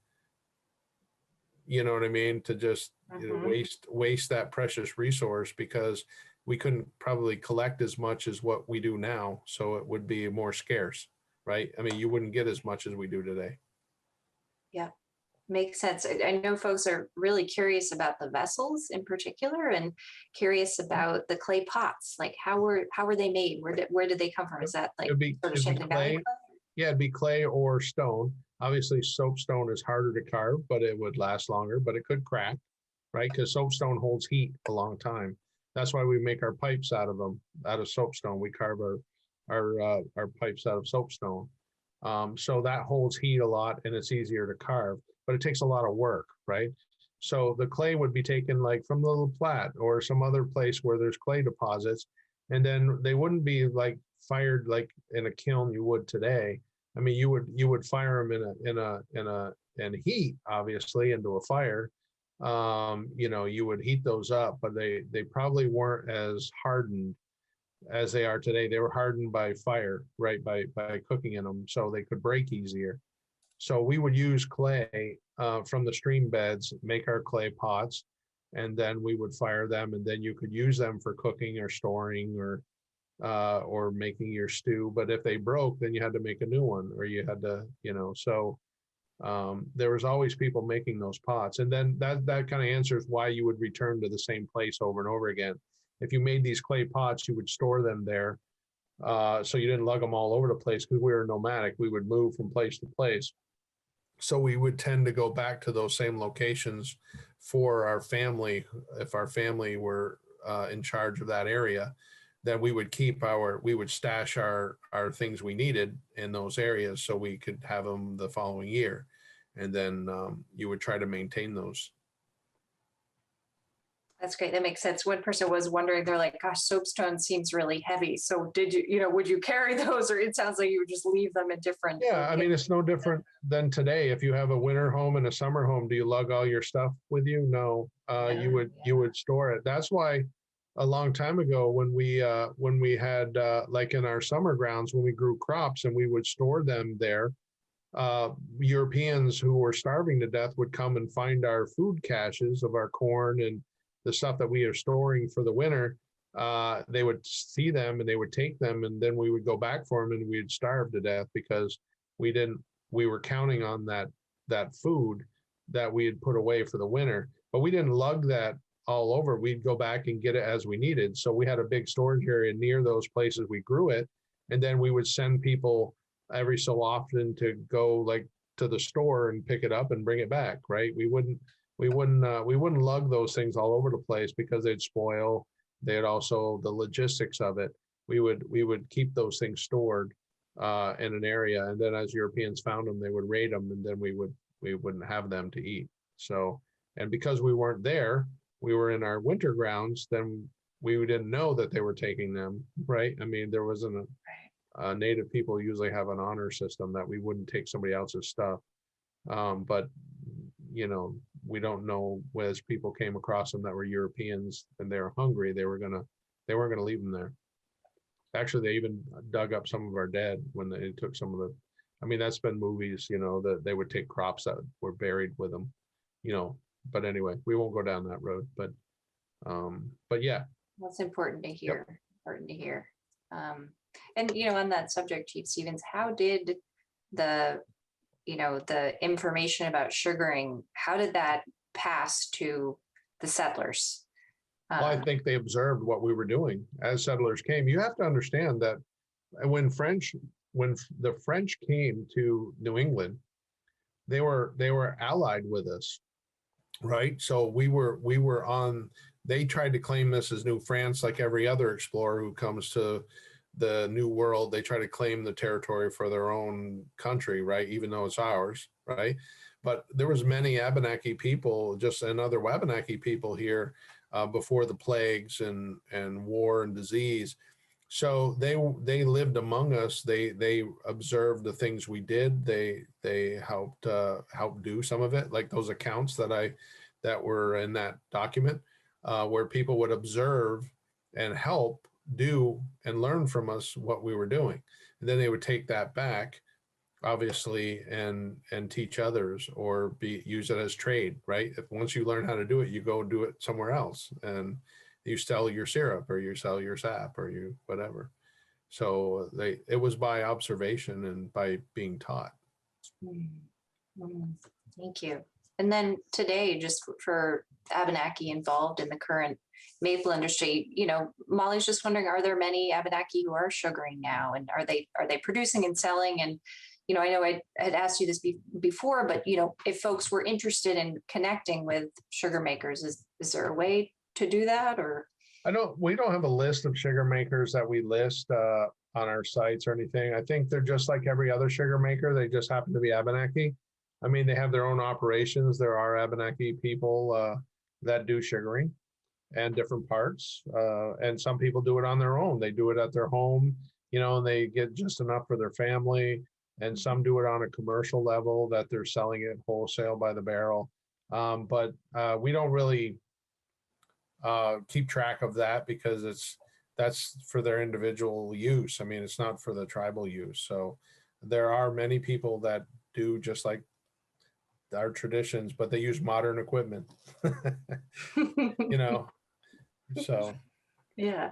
Speaker 3: you know what I mean, to just you know, waste that precious resource, because we couldn't probably collect as much as what we do now. So it would be more scarce, right? I mean, you wouldn't get as much as we do today.
Speaker 2: Yeah, makes sense. I know folks are really curious about the vessels in particular, and curious about the clay pots. Like how were they made? Where did they come from? Is that like sort of Champlain Valley clay?
Speaker 3: Yeah, it'd be clay or stone. Obviously, soapstone is harder to carve, but it would last longer, but it could crack, right? Because soapstone holds heat a long time. That's why we make our pipes out of them, out of soapstone. We carve our pipes out of soapstone. So that holds heat a lot and it's easier to carve, but it takes a lot of work, right? So the clay would be taken like from the Little Platte or some other place where there's clay deposits, and then they wouldn't be like fired like in a kiln you would today. I mean, you would fire them in heat, obviously, into a fire. You know, you would heat those up, but they probably weren't as hardened as they are today. They were hardened by fire, right? By cooking in them, so they could break easier. So we would use clay from the stream beds, make our clay pots, and then we would fire them, and then you could use them for cooking or storing or making your stew. But if they broke, then you had to make a new one, or you had to, you know, so there was always people making those pots. And then that kind of answers why you would return to the same place over and over again. If you made these clay pots, you would store them there. So you didn't lug them all over the place, because we were nomadic. We would move from place to place. So we would tend to go back to those same locations for our family. If our family were in charge of that area, then we would stash our things we needed in those areas so we could have them the following year. And then you would try to maintain those.
Speaker 2: That's great. That makes sense. One person was wondering, they're like, gosh, soapstone seems really heavy. So did you, would you carry those, or it sounds like you would just leave them in different?
Speaker 3: Yeah, I mean, it's no different than today. If you have a winter home and a summer home, do you lug all your stuff with you? No, you would store it. That's why a long time ago, when we had like in our summer grounds, when we grew crops and we would store them there, Europeans who were starving to death would come and find our food caches of our corn and the stuff that we are storing for the winter. They would see them and they would take them, and then we would go back for them and we'd starve to death because we were counting on that food that we had put away for the winter, but we didn't lug that all over. We'd go back and get it as we needed. So we had a big storage area near those places we grew it. And then we would send people every so often to go like to the store and pick it up and bring it back. Right. We wouldn't lug those things all over the place because they'd spoil. They'd also, the logistics of it, we would keep those things stored in an area. And then as Europeans found them, they would raid them, and then we wouldn't have them to eat. So, and because we weren't there, we were in our winter grounds, then we didn't know that they were taking them, right? I mean, there wasn't native people usually have an honor system that we wouldn't take somebody else's stuff. But, we don't know, as people came across them that were Europeans and they were hungry, they weren't gonna leave them there. Actually, they even dug up some of our dead when they took some of that's been movies, that they would take crops that were buried with them, but anyway, we won't go down that road, but yeah.
Speaker 2: That's important to hear. Yep. Important to hear. And on that subject, Chief Stevens, how did the information about sugaring, how did that pass to the settlers?
Speaker 3: Well, I think they observed what we were doing as settlers came. You have to understand that when the French came to New England, they were allied with us, right? So we were on. They tried to claim this as New France, like every other explorer who comes to the New World. They try to claim the territory for their own country, right? Even though it's ours, right? But there was many Abenaki people, just another Wabanaki people here before the plagues and war and disease. So they lived among us. They observed the things we did. They helped do some of it, like those accounts that were in that document, where people would observe and help do and learn from us what we were doing. And then they would take that back, obviously, and teach others or use it as trade, right? If once you learn how to do it, you go do it somewhere else and you sell your syrup or you sell your sap or you whatever. So it was by observation and by being taught.
Speaker 2: Thank you. And then today, just for Abenaki involved in the current maple industry, Molly's just wondering, are there many Abenaki who are sugaring now, and are they producing and selling? And I know I had asked you this before, but if folks were interested in connecting with sugar makers, is there a way to do that? Or
Speaker 3: we don't have a list of sugar makers that we list on our sites or anything. I think they're just like every other sugar maker. They just happen to be Abenaki. I mean, they have their own operations. There are Abenaki people that do sugaring and different parts. And some people do it on their own. They do it at their home, and they get just enough for their family. And some do it on a commercial level that they're selling it wholesale by the barrel. But we don't really keep track of that because that's for their individual use. I mean, it's not for the tribal use. So there are many people that do just like our traditions, but they use modern equipment. So
Speaker 2: yeah,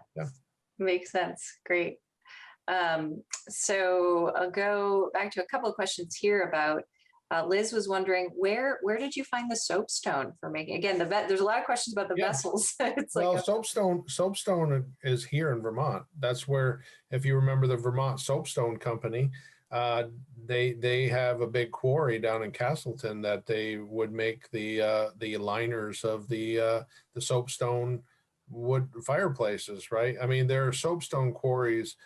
Speaker 2: makes sense. Great. So I'll go back to a couple of questions here about Liz was wondering where did you find the soapstone for making, again, there's a lot of questions about the vessels.
Speaker 3: Soapstone is here in Vermont. That's where, if you remember the Vermont Soapstone Company, they have a big quarry down in Castleton that they would make the liners of the soapstone wood fireplaces, right? I mean, there are soapstone quarries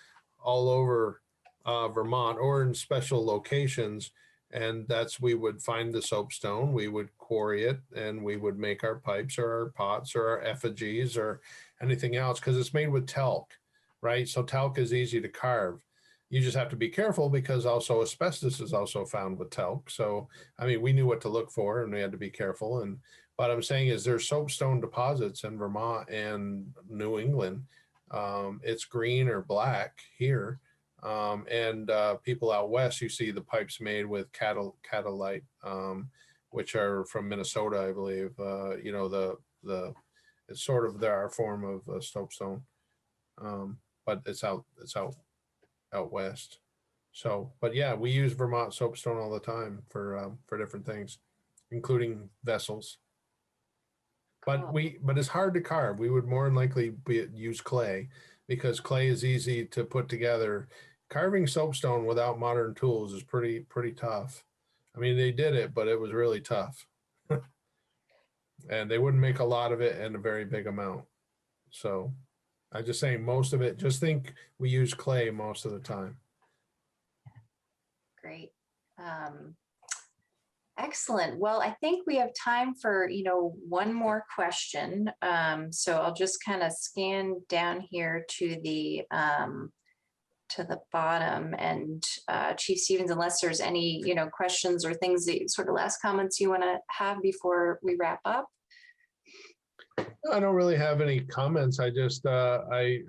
Speaker 3: all over Vermont or in special locations, and we would find the soapstone, we would quarry it, and we would make our pipes or our pots or our effigies or anything else, because it's made with talc, right? So talc is easy to carve. You just have to be careful because also asbestos is also found with talc. So, I mean, we knew what to look for and we had to be careful. And what I'm saying is there's soapstone deposits in Vermont and New England. It's green or black here. And people out west, you see the pipes made with catalite, which are from Minnesota, I believe. It's sort of our form of soapstone, but it's out west. So, but yeah, we use Vermont soapstone all the time for different things, including vessels. But it's hard to carve. We would more than likely use clay because clay is easy to put together. Carving soapstone without modern tools is pretty tough. I mean, they did it, but it was really tough. And they wouldn't make a lot of it in a very big amount. So I'm just saying most of it, just think we use clay most of the time.
Speaker 2: Great. Excellent. Well, I think we have time for, one more question. So I'll just kind of scan down here to the bottom, and Chief Stevens, unless there's any, questions or things that sort of last comments you want to have before we wrap up.
Speaker 3: I don't really have any comments. I just I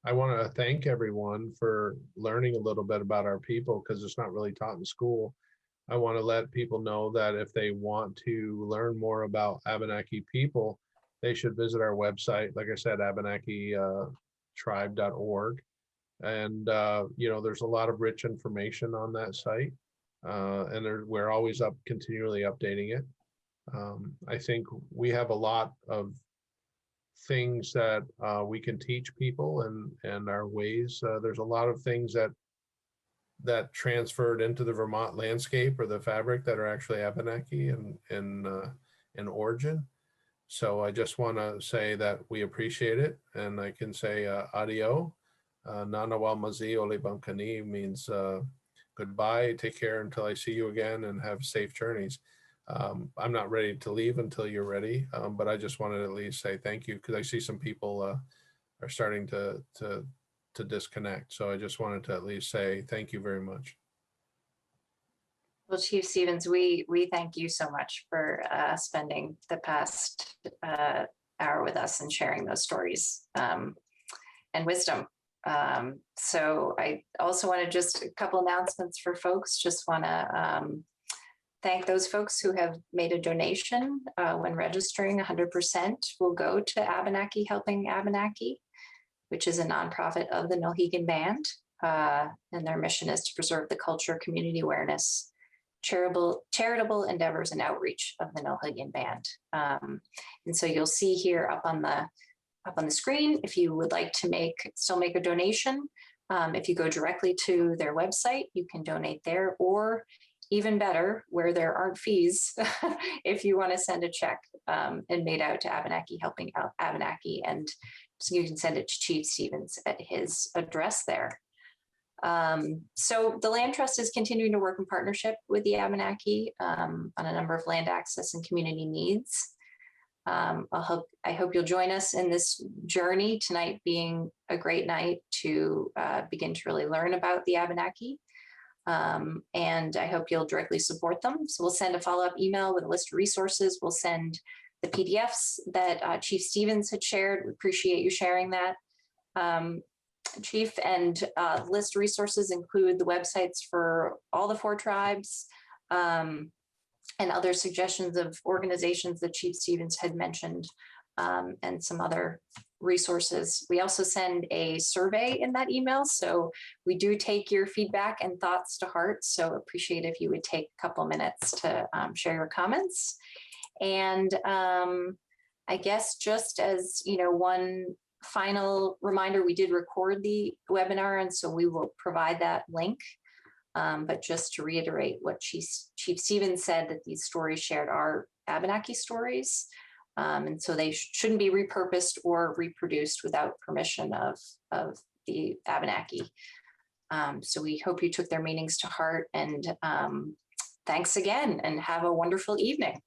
Speaker 3: want to thank everyone for learning a little bit about our people because it's not really taught in school. I want to let people know that if they want to learn more about Abenaki people, they should visit our website. Like I said, Abenaki-tribe.org. And, there's a lot of rich information on that site. And we're always continually updating it. I think we have a lot of things that we can teach people and our ways. There's a lot of things that transferred into the Vermont landscape or the fabric that are actually Abenaki in origin. So I just want to say that we appreciate it, and I can say adio. Nanawa mazi ole bankani means goodbye, take care until I see you again, and have safe journeys. I'm not ready to leave until you're ready, but I just wanted to at least say thank you, because I see some people are starting to disconnect. So I just wanted to at least say thank you very much.
Speaker 2: Well, Chief Stevens, we thank you so much for spending the past hour with us and sharing those stories and wisdom. So I also want to just a couple announcements for folks. Just want to thank those folks who have made a donation. When registering, 100% will go to Abenaki Helping Abenaki, which is a nonprofit of the Nulhegan Band. And their mission is to preserve the culture, community awareness, charitable endeavors, and outreach of the Nulhegan Band. And so you'll see here up on the screen, if you would like to still make a donation, if you go directly to their website, you can donate there, or even better, where there aren't fees, if you want to send a check and made out to Abenaki Helping Out Abenaki, and so you can send it to Chief Stevens at his address there. So the Land Trust is continuing to work in partnership with the Abenaki on a number of land access and community needs. I hope you'll join us in this journey, tonight being a great night to begin to really learn about the Abenaki. And I hope you'll directly support them. So we'll send a follow-up email with a list of resources. We'll send the PDFs that Chief Stevens had shared. We appreciate you sharing that, Chief. And list of resources include the websites for all the 4 tribes, and other suggestions of organizations that Chief Stevens had mentioned, and some other resources. We also send a survey in that email, so we do take your feedback and thoughts to heart. So appreciate if you would take a couple minutes to share your comments. And I guess just as one final reminder, we did record the webinar, and so we will provide that link. But just to reiterate what Chief Stevens said, that these stories shared are Abenaki stories. And so they shouldn't be repurposed or reproduced without permission of the Abenaki. So we hope you took their meanings to heart, and thanks again, and have a wonderful evening.